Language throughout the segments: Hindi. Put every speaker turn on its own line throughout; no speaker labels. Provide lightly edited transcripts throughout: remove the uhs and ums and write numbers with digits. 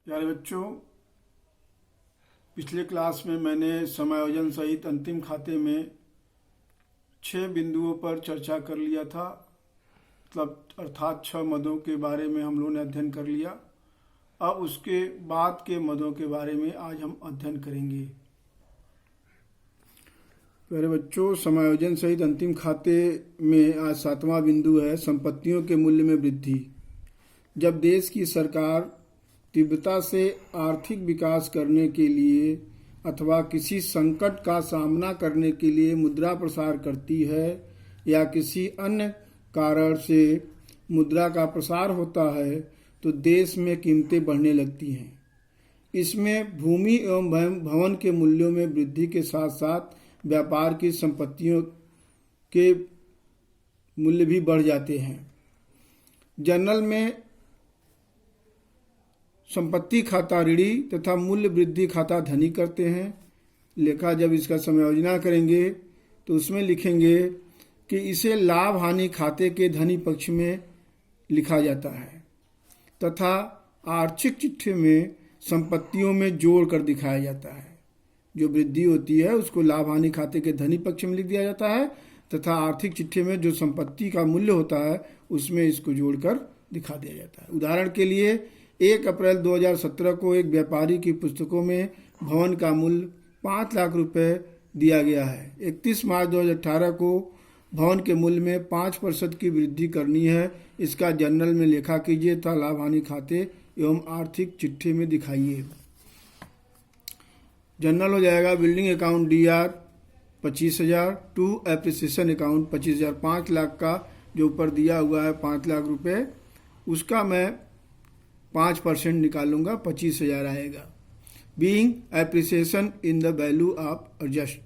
प्यारे बच्चों, पिछले क्लास में मैंने समायोजन सहित अंतिम खाते में 6 बिंदुओं पर चर्चा कर लिया था। मतलब अर्थात 6 मदों के बारे में हम लोगों ने अध्ययन कर लिया। अब उसके बाद के मदों के बारे में आज हम अध्ययन करेंगे। प्यारे बच्चों, समायोजन सहित अंतिम खाते में आज 7वां बिंदु है संपत्तियों के मूल्य में वृद्धि। जब देश की सरकार तीव्रता से आर्थिक विकास करने के लिए अथवा किसी संकट का सामना करने के लिए मुद्रा प्रसार करती है या किसी अन्य कारण से मुद्रा का प्रसार होता है तो देश में कीमतें बढ़ने लगती हैं। इसमें भूमि एवं भवन के मूल्यों में वृद्धि के साथ साथ व्यापार की संपत्तियों के मूल्य भी बढ़ जाते हैं। जर्नल में संपत्ति खाता ऋणी तथा मूल्य वृद्धि खाता धनी करते हैं। लेखा जब इसका समायोजना करेंगे तो उसमें लिखेंगे कि इसे लाभ हानि खाते के धनी पक्ष में लिखा जाता है तथा आर्थिक चिट्ठे में संपत्तियों में जोड़ कर दिखाया जाता है। जो वृद्धि होती है उसको लाभ हानि खाते के धनी पक्ष में लिख दिया जाता है तथा आर्थिक चिट्ठे में जो संपत्ति का मूल्य होता है उसमें इसको जोड़कर दिखा दिया जाता है। उदाहरण के लिए 1 अप्रैल 2017 को एक व्यापारी की पुस्तकों में भवन का मूल्य 5 लाख रुपए दिया गया है। 31 मार्च 2018 को भवन के मूल्य में 5% की वृद्धि करनी है। इसका जर्नल में लेखा कीजिए तथा लाभ हानि खाते एवं आर्थिक चिट्ठे में दिखाइए। जर्नल हो जाएगा building account DR 25,000, to appreciation account 25,000। 5 lakh का जो ऊपर दिया हुआ है 5 लाख रुपए, उसका मैं 5% निकालूंगा, 25,000 आएगा। Being appreciation in the value of adjust.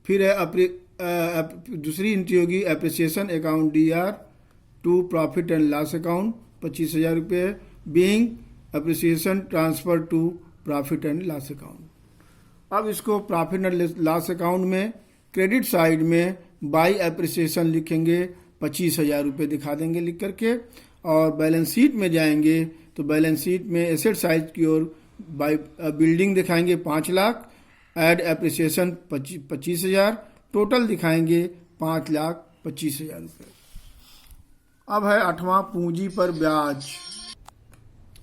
फिर है दूसरी एंट्री होगी appreciation account DR to profit and loss account 25,000 रुपये। Being appreciation transfer to profit and loss account. अब इसको प्रॉफिट एंड लॉस अकाउंट में क्रेडिट साइड में बाई एप्रिसिएशन लिखेंगे, 25,000 रुपये दिखा देंगे लिख करके। और बैलेंस शीट में जाएंगे तो बैलेंस शीट में एसेट साइड की ओर बाई बिल्डिंग दिखाएंगे 5 लाख, एड एप्रिसिएशन 25,000, टोटल दिखाएंगे 5,25,000 रुपये। अब है 8वां पूंजी पर ब्याज।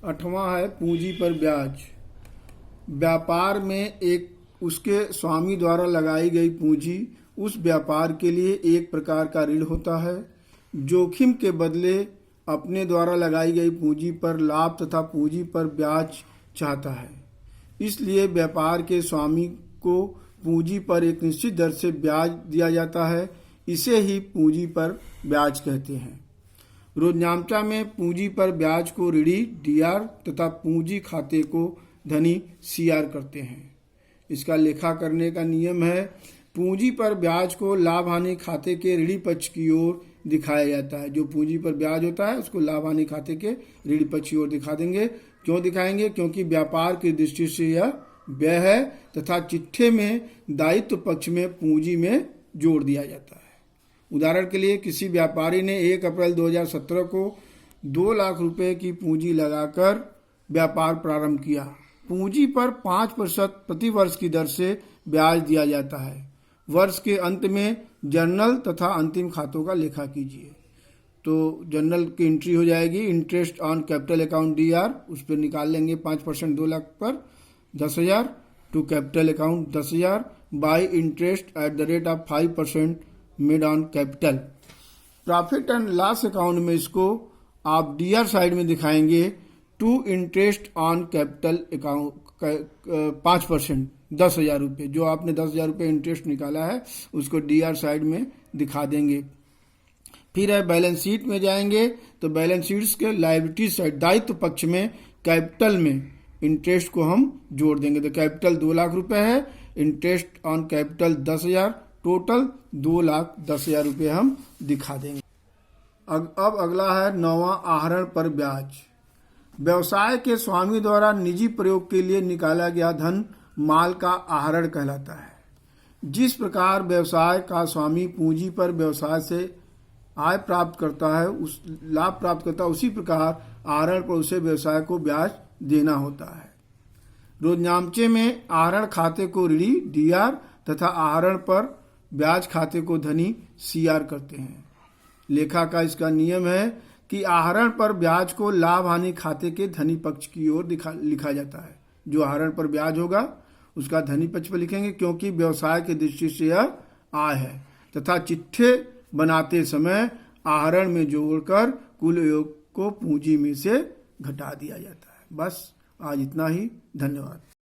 8वां है पूंजी पर ब्याज। व्यापार में एक उसके स्वामी द्वारा लगाई गई पूंजी उस व्यापार के लिए एक प्रकार का ऋण होता है। जोखिम के बदले अपने द्वारा लगाई गई पूंजी पर लाभ तथा पूंजी पर ब्याज चाहता है। इसलिए व्यापार के स्वामी को पूंजी पर एक निश्चित दर से ब्याज दिया जाता है। इसे ही पूंजी पर ब्याज कहते हैं। रोजनामचा में पूंजी पर ब्याज को ऋणी DR तथा पूंजी खाते को धनी CR करते हैं। इसका लेखा करने का नियम है, पूंजी पर ब्याज को लाभ हानि खाते के ऋणी पक्ष की ओर दिखाया जाता है। जो पूंजी पर ब्याज होता है उसको लाभ हानि खाते के ऋणी पक्ष की ओर दिखा देंगे। क्यों दिखाएंगे? क्योंकि व्यापार की दृष्टि से यह व्यय है तथा चिट्ठे में दायित्व पक्ष में पूंजी में जोड़ दिया जाता है। उदाहरण के लिए किसी व्यापारी ने 1 अप्रैल 2017 को 2 लाख रुपए की पूंजी लगाकर व्यापार प्रारंभ किया। पूंजी पर 5% प्रति वर्ष की दर से ब्याज दिया जाता है। वर्ष के अंत में जर्नल तथा अंतिम खातों का लेखा कीजिए। तो जर्नल की एंट्री हो जाएगी interest on capital account DR, उस पर निकाल लेंगे 5% 2 लाख पर 10,000, to capital account 10,000 by interest at the rate of 5% made on capital. Profit and loss account में इसको आप DR साइड में दिखाएंगे to interest on capital account 5%, 10,000 रुपये। जो आपने 10,000 रुपये इंटरेस्ट निकाला है उसको DR साइड में दिखा देंगे। फिर है बैलेंस शीट में जाएंगे तो बैलेंस शीट्स के लायबिलिटी साइड दायित्व पक्ष में कैपिटल में इंटरेस्ट को हम जोड़ देंगे। तो कैपिटल 2 लाख रुपए है, इंटरेस्ट ऑन कैपिटल 10,000, टोटल 2,10,000 रुपये हम दिखा देंगे। अब अगला है 9वां आहरण पर ब्याज। व्यवसाय के स्वामी द्वारा निजी प्रयोग के लिए निकाला गया धन माल का आहरण कहलाता है। जिस प्रकार व्यवसाय का स्वामी पूंजी पर व्यवसाय से आय प्राप्त करता है, उस लाभ प्राप्त करता है, उसी प्रकार आहरण पर उसे व्यवसाय को ब्याज देना होता है। रोजनामचे में आहरण खाते को ऋणी डीआर तथा आहरण पर ब्याज खाते को धनी सीआर करते हैं। लेखा का इसका नियम है कि आहरण पर ब्याज को लाभ हानि खाते के धनी पक्ष की ओर लिखा जाता है। जो आहरण पर ब्याज होगा उसका धनी पक्ष पर लिखेंगे, क्योंकि व्यवसाय की दृष्टि से यह आय है, तथा चिट्ठे बनाते समय आहरण में जोड़कर कुल योग को पूंजी में से घटा दिया जाता है। बस आज इतना ही। धन्यवाद।